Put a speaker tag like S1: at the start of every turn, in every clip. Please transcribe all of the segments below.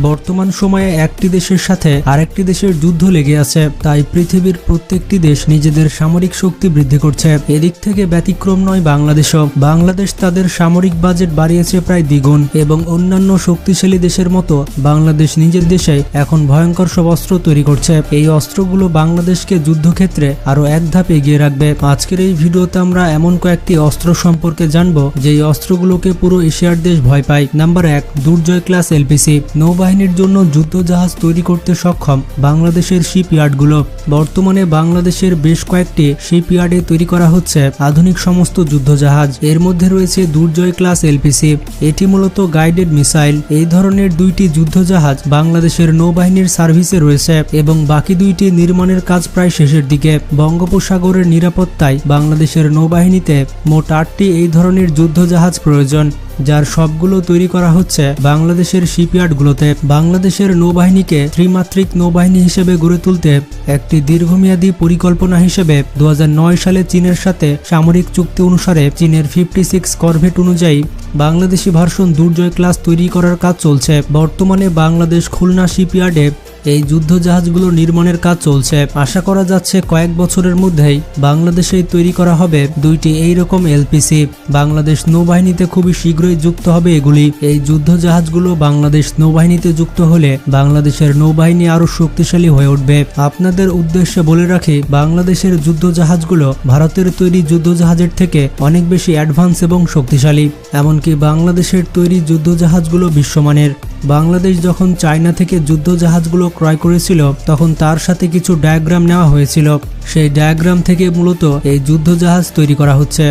S1: বর্তমান সময়ে একটি দেশের সাথে আরেকটি দেশের যুদ্ধ লেগে আছে, তাই পৃথিবীর প্রত্যেকটি দেশ নিজেদের সামরিক শক্তি বৃদ্ধি করছে। এদিক থেকে ব্যতিক্রম নয় বাংলাদেশও। বাংলাদেশ তাদের সামরিক বাজেট বাড়িয়েছে প্রায় দ্বিগুণ এবং অন্যান্য শক্তিশালী দেশের মতো বাংলাদেশ নিজের দেশে এখন ভয়ঙ্কর সব অস্ত্র তৈরি করছে। এই অস্ত্রগুলো বাংলাদেশকে যুদ্ধক্ষেত্রে আরো এক ধাপ এগিয়ে রাখবে। আজকের এই ভিডিওতে আমরা এমন কয়েকটি অস্ত্র সম্পর্কে জানবো যেই অস্ত্রগুলোকে পুরো এশিয়ার দেশ ভয় পায়। নাম্বার 1, দুর্জয় ক্লাস এলপিসি। নৌবাহিনীর জন্য যুদ্ধ জাহাজ তৈরি করতে সক্ষম বাংলাদেশের শিপইয়ার্ডগুলো। বর্তমানে বাংলাদেশের বেশ কয়েকটি শিপইয়ার্ডে তৈরি করা হচ্ছে আধুনিক সমস্ত যুদ্ধ জাহাজ। এর মধ্যে রয়েছে দুর্জয় ক্লাস এলপিসি। এটি মূলত গাইডেড মিসাইল। এই ধরনের দুইটি যুদ্ধ জাহাজ বাংলাদেশের নৌবাহিনীর সার্ভিসে রয়েছে এবং বাকি দুইটি নির্মাণের কাজ প্রায় শেষের দিকে। বঙ্গোপসাগরের নিরাপত্তায় বাংলাদেশের নৌবাহিনীতে মোট 8টি এই ধরনের যুদ্ধ জাহাজ প্রয়োজন, যার সবগুলো তৈরি করা হচ্ছে বাংলাদেশের শিপইয়ার্ডগুলোতে। বাংলাদেশের নৌবাহিনীকে ত্রিমাত্রিক নৌবাহিনী হিসেবে গড়ে তুলতে একটি দীর্ঘমেয়াদী পরিকল্পনা হিসেবে 2009 সালে চীনের সাথে সামরিক চুক্তি অনুসারে চীনের 56 করভেট অনুযায়ী বাংলাদেশি ভার্সন দুর্জয় ক্লাস তৈরি করার কাজ চলছে। বর্তমানে বাংলাদেশ খুলনা শিপইয়ার্ডে এই যুদ্ধ জাহাজগুলো নির্মাণের কাজ চলছে। আশা করা যাচ্ছে কয়েক বছরের মধ্যেই বাংলাদেশেই তৈরি করা হবে দুইটি এইরকম এলপিসি। বাংলাদেশ নৌবাহিনীতে খুবই শীঘ্রই যুক্ত হবে এগুলি। এই যুদ্ধ জাহাজগুলো বাংলাদেশ নৌবাহিনীতে যুক্ত হলে বাংলাদেশের নৌবাহিনী আরো শক্তিশালী হয়ে উঠবে। আপনাদের উদ্দেশ্যে বলে রাখি, বাংলাদেশের যুদ্ধ জাহাজগুলো ভারতের তৈরি যুদ্ধ জাহাজের থেকে অনেক বেশি অ্যাডভান্স এবং শক্তিশালী। এমনকি বাংলাদেশের তৈরি যুদ্ধ জাহাজগুলো বিশ্বমানের। বাংলাদেশ যখন চায়না থেকে যুদ্ধ জাহাজগুলো ক্রয় করেছিল তখন তার সাথে কিছু ডায়াগ্রাম নেওয়া হয়েছিল। সেই ডায়াগ্রাম থেকে মূলত এই যুদ্ধ জাহাজ তৈরি করা হচ্ছে।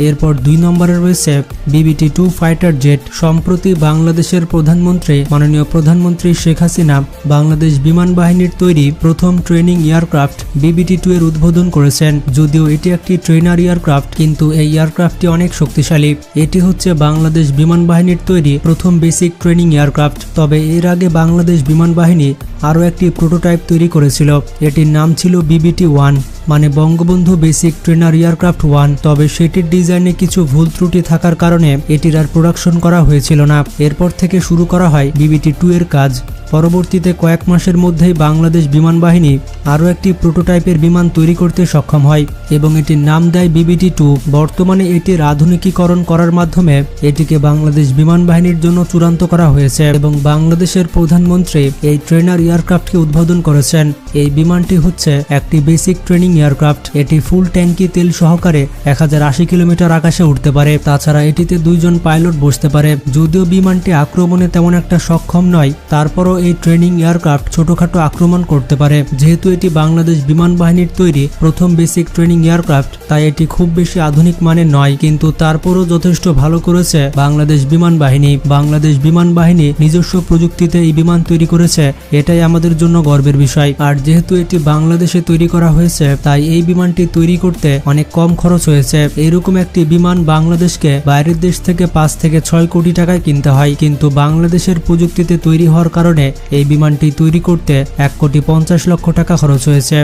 S1: এরপর 2 নম্বরে রয়েছে BBT-2 ফাইটার জেট। সম্প্রতি বাংলাদেশের প্রধানমন্ত্রী মাননীয় প্রধানমন্ত্রী শেখ হাসিনা বাংলাদেশ বিমান বাহিনীর তৈরি প্রথম ট্রেনিং এয়ারক্রাফট BBT-2 এর উদ্বোধন করেছেন। যদিও এটি একটি ট্রেনার এয়ারক্রাফট, কিন্তু এই এয়ারক্রাফটটি অনেক শক্তিশালী। এটি হচ্ছে বাংলাদেশ বিমান বাহিনীর তৈরি প্রথম বেসিক ট্রেনিং এয়ারক্রাফট। তবে এর আগে বাংলাদেশ বিমান বাহিনী আরও একটি প্রোটোটাইপ তৈরি করেছিল। এটির নাম ছিল BBT-1, মানে বঙ্গবন্ধু বেসিক ট্রেনার এয়ারক্রাফট 1। তবে সেটির ডিজাইনে কিছু ভুল ত্রুটি থাকার কারণে এটির আর প্রোডাকশন করা হয়েছিল না। এরপর থেকে শুরু করা হয় BBT-2 এর কাজ। পরবর্তীতে কয়েক মাসের মধ্যেই বাংলাদেশ বিমান বাহিনী আরও একটি প্রোটোটাইপের বিমান তৈরি করতে সক্ষম হয় এবং এটির নাম দেয় BBT-2। বর্তমানে এটির আধুনিকীকরণ করার মাধ্যমে এটিকে বাংলাদেশ বিমান বাহিনীর জন্য চূড়ান্ত করা হয়েছে এবং বাংলাদেশের প্রধানমন্ত্রী এই ট্রেনার এয়ারক্রাফটকে উদ্বোধন করেছেন। এই বিমানটি হচ্ছে একটি বেসিক ট্রেনিং এয়ারক্রাফট। এটি ফুল ট্যাঙ্কি তেল সহকারে 1080 কিলোমিটার আকাশে উঠতে পারে। তাছাড়া এটিতে 2 জন পাইলট বসতে পারে। যদিও বিমানটি আক্রমণে তেমন একটা সক্ষম নয়, তারপরও এই ট্রেনিং এয়ারক্রাফট ছোটখাটো আক্রমণ করতে পারে। যেহেতু এটি বাংলাদেশ বিমান বাহিনীর তৈরি প্রথম বেসিক ট্রেনিং এয়ারক্রাফট, তাই এটি খুব বেশি আধুনিক মানের নয়, কিন্তু তারপরও যথেষ্ট ভালো করেছে বাংলাদেশ বিমান বাহিনী। বাংলাদেশ বিমান বাহিনী নিজস্ব প্রযুক্তিতে এই বিমান তৈরি করেছে, এটাই আমাদের জন্য গর্বের বিষয়। আর যেহেতু এটি বাংলাদেশে তৈরি করা হয়েছে, তাই এই বিমানটি তৈরি করতে অনেক কম খরচ হয়েছে। এইরকম একটি বিমান বাংলাদেশকে বাইরের দেশ থেকে 5 থেকে 6 কোটি টাকায় কিনতে হয়, কিন্তু বাংলাদেশের প্রযুক্তিতে তৈরি হওয়ার কারণে এই বিমানটি তৈরি করতে 1,50,00,000 টাকা খরচ হয়েছে।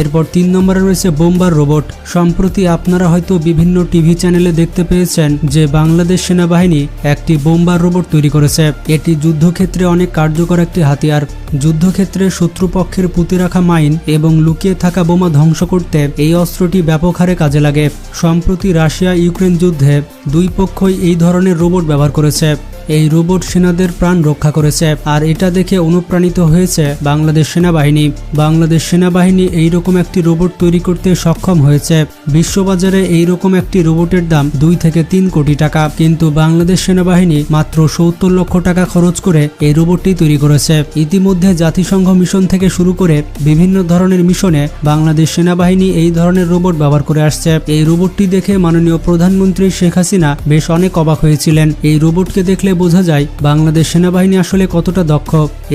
S1: এরপর 3 নম্বরে রয়েছে বোম্বার রোবট। সম্প্রতি আপনারা হয়তো বিভিন্ন টিভি চ্যানেলে দেখতে পেয়েছেন যে বাংলাদেশ সেনাবাহিনী একটি বোম্বার রোবট তৈরি করেছে। এটি যুদ্ধক্ষেত্রে অনেক কার্যকর একটি হাতিয়ার। যুদ্ধক্ষেত্রে শত্রুপক্ষের পুঁতে রাখা মাইন এবং লুকিয়ে থাকা বোমা ধ্বংস করতে এই অস্ত্রটি ব্যাপক হারে কাজে লাগে। সম্প্রতি রাশিয়া ইউক্রেন যুদ্ধে দুই পক্ষই এই ধরনের রোবট ব্যবহার করেছে। এই রোবট সেনাদের প্রাণ রক্ষা করেছে, আর এটা দেখে অনুপ্রাণিত হয়েছে বাংলাদেশ সেনাবাহিনী। বাংলাদেশ সেনাবাহিনী এইরকম একটি রোবট তৈরি করতে সক্ষম হয়েছে। বিশ্ববাজারে এইরকম একটি রোবটের দাম 2 থেকে 3 কোটি টাকা, কিন্তু বাংলাদেশ সেনাবাহিনী মাত্র 70 লক্ষ টাকা খরচ করে এই রোবটটি তৈরি করেছে। ইতিমধ্যে জাতিসংঘ মিশন থেকে শুরু করে বিভিন্ন ধরনের মিশনে বাংলাদেশ সেনাবাহিনী এই ধরনের রোবট ব্যবহার করে আসছে। এই রোবটটি দেখে মাননীয় প্রধানমন্ত্রী শেখ হাসিনা বেশ অনেক অবাক হয়েছিলেন। এই রোবটকে দেখলে বোঝা যায় বাংলাদেশ সেনাবাহিনী আসলে কতটা দক্ষ।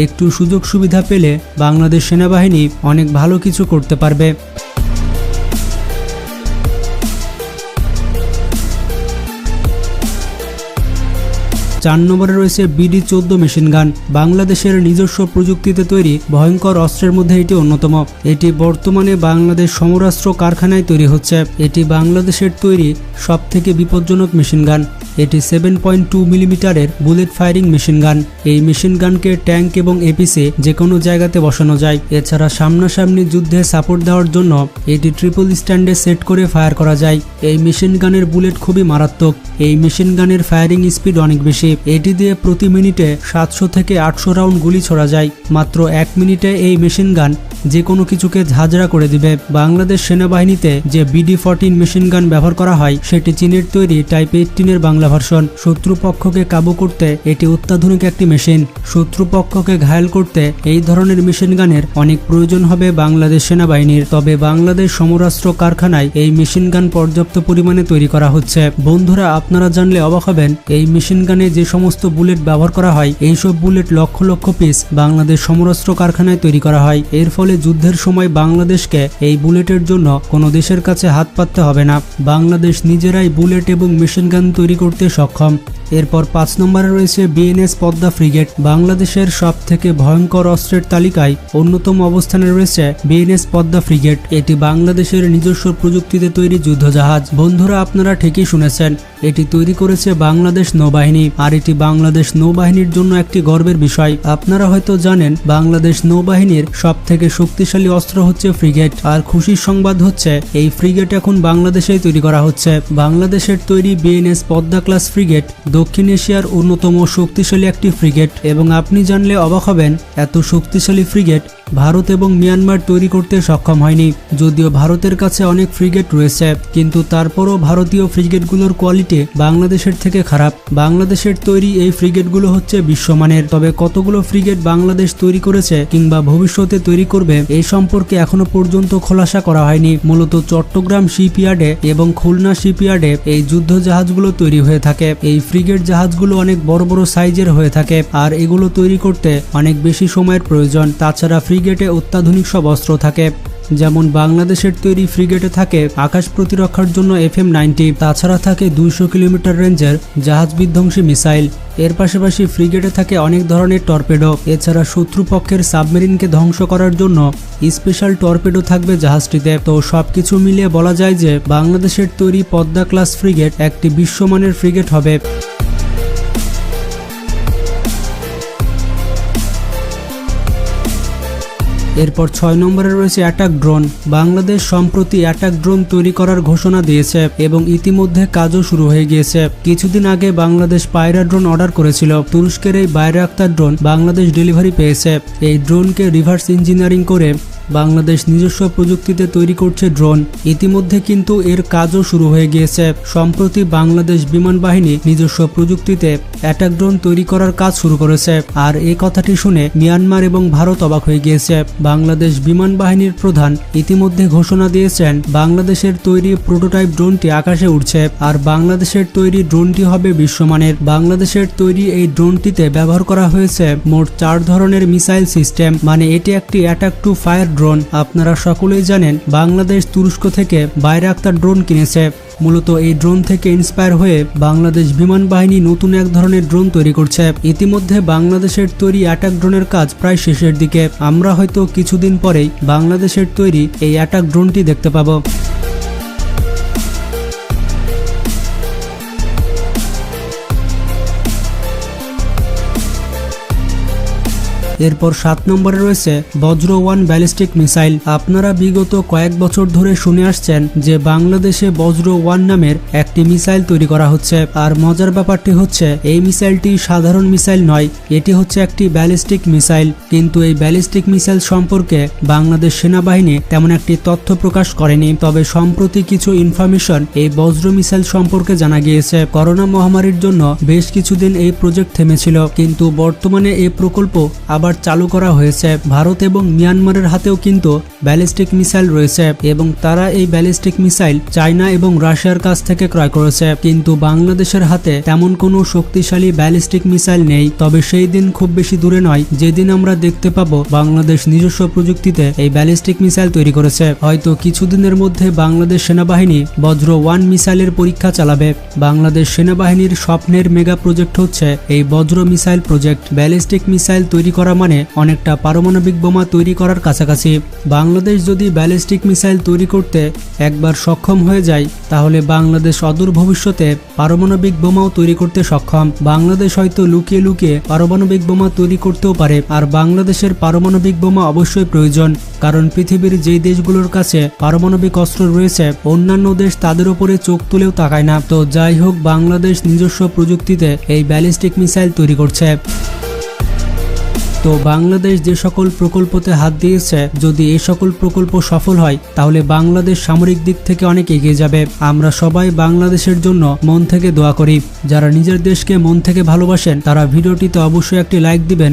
S1: একটু সুযোগ সুবিধা পেলে বাংলাদেশ সেনাবাহিনী অনেক ভালো কিছু করতে পারবে। 4 নম্বরে রয়েছে BD-14 মেশিন গান। বাংলাদেশের নিজস্ব প্রযুক্তিতে তৈরি ভয়ঙ্কর অস্ত্রের মধ্যে এটি অন্যতম। এটি বর্তমানে বাংলাদেশ সমরাস্ত্র কারখানায় তৈরি হচ্ছে। এটি বাংলাদেশের তৈরি সবথেকে বিপজ্জনক মেশিন গান। এটি 7.2 মিলিমিটারের বুলেট ফায়ারিং মেশিন গান। এই মেশিন গানকে ট্যাঙ্ক এবং এপিসে যে কোনো জায়গাতে বসানো যায়। এছাড়া সামনাসামনি যুদ্ধে সাপোর্ট দেওয়ার জন্য এটি ট্রিপল স্ট্যান্ডে সেট করে ফায়ার করা যায়। এই মেশিন গানের বুলেট খুবই মারাত্মক। এই মেশিন গানের ফায়ারিং স্পিড অনেক বেশি। এটি দিয়ে প্রতি মিনিটে 700 থেকে 800 রাউন্ড গুলি ছোড়া যায়। মাত্র 1 মিনিটে এই মেশিন গান যে কোনো কিছুকে ঝাঁঝরা করে দিবে। বাংলাদেশ সেনাবাহিনীতে যে BD-14 মেশিন গান ব্যবহার করা হয় সেটি চীনের তৈরি টাইপ 18 বাংলা ভার্সন। শত্রুপক্ষকে কাবু করতে এটি অত্যাধুনিক একটি মেশিন। শত্রুপক্ষকে ঘায়েল করতে এই ধরনের মেশিন গানের অনেক প্রয়োজন হবে বাংলাদেশ সেনাবাহিনীর। তবে বাংলাদেশ সমরাস্ত্র কারখানায় এই মেশিন গান পর্যাপ্ত পরিমাণে তৈরি করা হচ্ছে। বন্ধুরা, আপনারা জানলে অবাক হবেন, এই মেশিন গানে যে সমস্ত বুলেট ব্যবহার করা হয় এইসব বুলেট লক্ষ লক্ষ পিস বাংলাদেশ সমরাস্ত্র কারখানায় তৈরি করা হয়। এর ফলে যুদ্ধের সময় বাংলাদেশকে এই বুলেটের জন্য কোনো দেশের কাছে হাত পাততে হবে না। বাংলাদেশ নিজেরাই বুলেট এবং মেশিন গান তৈরি করতে সক্ষম। এরপর 5 নম্বরে রয়েছে BNS পদ্মা ফ্রিগেট। বাংলাদেশের সব থেকে ভয়ঙ্কর অস্ত্রের তালিকায় অন্যতম অবস্থানে রয়েছে BNS পদ্মা ফ্রিগেট। এটি বাংলাদেশের নিজস্ব প্রযুক্তিতে তৈরি যুদ্ধজাহাজ। বন্ধুরা, আপনারা ঠিকই শুনেছেন, এটি তৈরি করেছে বাংলাদেশ নৌবাহিনী। আর এটি বাংলাদেশ নৌবাহিনীর জন্য একটি গর্বের বিষয়। আপনারা হয়তো জানেন বাংলাদেশ নৌবাহিনীর সব থেকে শক্তিশালী অস্ত্র হচ্ছে ফ্রিগেট। আর খুশির সংবাদ হচ্ছে এই ফ্রিগেট এখন বাংলাদেশেই তৈরি করা হচ্ছে। বাংলাদেশের তৈরি BNS পদ্মা ক্লাস ফ্রিগেট দক্ষিণ এশিয়ার অন্যতম শক্তিশালী একটি ফ্রিগেট। এবং আপনি জানলে অবাক হবেন, এত শক্তিশালী ফ্রিগেট ভারত এবং মিয়ানমার তৈরি করতে সক্ষম হয়নি। যদিও ভারতের কাছে অনেক ফ্রিগেট রয়েছে, কিন্তু তারপরও ভারতীয় ফ্রিগেটগুলোর কোয়ালিটি বাংলাদেশের থেকে খারাপ। বাংলাদেশের তৈরি এই ফ্রিগেটগুলো হচ্ছে বিশ্বমানের। তবে কতগুলো ফ্রিগেট বাংলাদেশ তৈরি করেছে কিংবা ভবিষ্যতে তৈরি করবে এই সম্পর্কে এখনো পর্যন্ত খোলাসা করা হয়নি। মূলত চট্টগ্রাম শিপইয়ার্ডে এবং খুলনা শিপইয়ার্ডে এই যুদ্ধ জাহাজগুলো তৈরি হয়ে থাকে। এই ফ্রিগেট জাহাজগুলো অনেক বড় বড় সাইজের হয়ে থাকে আর এগুলো তৈরি করতে অনেক বেশি সময়ের প্রয়োজন। তাছাড়া ফ্রিগেটে অত্যাধুনিক সব অস্ত্র থাকে। যেমন বাংলাদেশের তৈরি ফ্রিগেটে থাকে আকাশ প্রতিরক্ষার জন্য FM-90। তাছাড়া থাকে 200 কিলোমিটার রেঞ্জের জাহাজ বিধ্বংসী মিসাইল। এর পাশাপাশি ফ্রিগেটে থাকে অনেক ধরনের টর্পেডো। এছাড়া শত্রুপক্ষের সাবমেরিনকে ধ্বংস করার জন্য স্পেশাল টর্পেডো থাকবে জাহাজটিতে। তো সবকিছু মিলিয়ে বলা যায় যে বাংলাদেশের তৈরি পদ্মা ক্লাস ফ্রিগেট একটি বিশ্বমানের ফ্রিগেট হবে। এরপর 6 নম্বরে রয়েছে অ্যাটাক ড্রোন। বাংলাদেশ সম্প্রতি অ্যাটাক ড্রোন তৈরি করার ঘোষণা দিয়েছে এবং ইতিমধ্যে কাজও শুরু হয়ে গিয়েছে। কিছুদিন আগে বাংলাদেশ পায়রা ড্রোন অর্ডার করেছিল। তুরস্কের এই বাইরাক্তার ড্রোন বাংলাদেশ ডেলিভারি পেয়েছে। এই ড্রোনকে রিভার্স ইঞ্জিনিয়ারিং করে বাংলাদেশ নিজস্ব প্রযুক্তিতে তৈরি করছে ড্রোন। ইতিমধ্যে কিন্তু এর কাজও শুরু হয়ে গিয়েছে। সম্প্রতি বাংলাদেশ বিমান বাহিনী নিজস্ব প্রযুক্তিতে অ্যাটাক ড্রোন তৈরি করার কাজ শুরু করেছে। আর এই কথাটি শুনে মিয়ানমার এবং ভারত অবাক হয়ে গিয়েছে। বাংলাদেশ বিমান বাহিনীর প্রধান ইতিমধ্যে ঘোষণা দিয়েছেন বাংলাদেশের তৈরি প্রোটোটাইপ ড্রোনটি আকাশে উঠছে আর বাংলাদেশের তৈরি ড্রোনটি হবে বিশ্বমানের। বাংলাদেশের তৈরি এই ড্রোনটিতে ব্যবহার করা হয়েছে মোট 4 ধরনের মিসাইল সিস্টেম। মানে এটি একটি অ্যাটাক টু ফায়ার ড্রোন। আপনারা সকলেই জানেন বাংলাদেশ তুরস্ক থেকে বাইরাক্তার ড্রোন কিনেছে। মূলত এই ড্রোন থেকে ইন্সপায়ার হয়ে বাংলাদেশ বিমান বাহিনী নতুন এক ধরনের ড্রোন তৈরি করছে। ইতিমধ্যে বাংলাদেশের তৈরি অ্যাটাক ড্রোনের কাজ প্রায় শেষের দিকে। আমরা হয়তো কিছুদিন পরেই বাংলাদেশের তৈরি এই অ্যাটাক ড্রোনটি দেখতে পাবো। এরপর 7 নম্বরে রয়েছে বজ্র-1 ব্যালিস্টিক মিসাইল। আপনারা বিগত কয়েক বছর ধরে শুনে আসছেন যে বাংলাদেশে বজ্র-1 নামের একটি মিসাইল তৈরি করা হচ্ছে। আর মজার ব্যাপারটি হচ্ছে এই মিসাইলটি সাধারণ মিসাইল নয়, এটি হচ্ছে একটি ব্যালিস্টিক মিসাইল। কিন্তু এই ব্যালিস্টিক মিসাইল সম্পর্কে বাংলাদেশ সেনাবাহিনী তেমন একটি তথ্য প্রকাশ করেনি। তবে সম্প্রতি কিছু ইনফরমেশন এই বজ্র মিসাইল সম্পর্কে জানা গিয়েছে। করোনা মহামারীর জন্য বেশ কিছুদিন এই প্রজেক্ট থেমেছিল, কিন্তু বর্তমানে এই প্রকল্প আবার আবার চালু করা হয়েছে। ভারত এবং মিয়ানমারের হাতেও কিন্তু ব্যালিস্টিক মিসাইল রয়েছে এবং তারা এই ব্যালিস্টিক মিসাইল চায়না এবং রাশিয়ার কাছ থেকে ক্রয় করেছে। কিন্তু বাংলাদেশের হাতে তেমন কোনো শক্তিশালী ব্যালিস্টিক মিসাইল নেই। তবে সেই দিন খুব বেশি দূরে নয় যেদিন আমরা দেখতে পাবো বাংলাদেশ নিজস্ব প্রযুক্তিতে এই ব্যালিস্টিক মিসাইল তৈরি করেছে। হয়তো কিছুদিনের মধ্যে বাংলাদেশ সেনাবাহিনী বজ্র 1 মিসাইলের পরীক্ষা চালাবে। বাংলাদেশ সেনাবাহিনীর স্বপ্নের মেগা প্রজেক্ট হচ্ছে এই বজ্র মিসাইল প্রজেক্ট। ব্যালিস্টিক মিসাইল তৈরি করা মানে অনেকটা পারমাণবিক বোমা তৈরি করার কাছাকাছি। বাংলাদেশ যদি ব্যালিস্টিক মিসাইল তৈরি করতে একবার সক্ষম হয়ে যায় তাহলে বাংলাদেশ অদূর ভবিষ্যতে পারমাণবিক বোমাও তৈরি করতে সক্ষম। বাংলাদেশ হয়তো লুকিয়ে লুকিয়ে পারমাণবিক বোমা তৈরি করতেও পারে। আর বাংলাদেশের পারমাণবিক বোমা অবশ্যই প্রয়োজন, কারণ পৃথিবীর যেই দেশগুলোর কাছে পারমাণবিক অস্ত্র রয়েছে অন্যান্য দেশ তাদের উপরে চোখ তুলেও তাকায় না। তো যাই হোক, বাংলাদেশ নিজস্ব প্রযুক্তিতে এই ব্যালিস্টিক মিসাইল তৈরি করছে। তো বাংলাদেশ যে সকল প্রকল্পতে হাত দিয়েছে, যদি এই সকল প্রকল্প সফল হয় তাহলে বাংলাদেশ সামরিক দিক থেকে অনেক এগিয়ে যাবে। আমরা সবাই বাংলাদেশের জন্য মন থেকে দোয়া করি। যারা নিজের দেশকে মন থেকে ভালোবাসেন তারা ভিডিওটিতে অবশ্যই একটি লাইক দিবেন।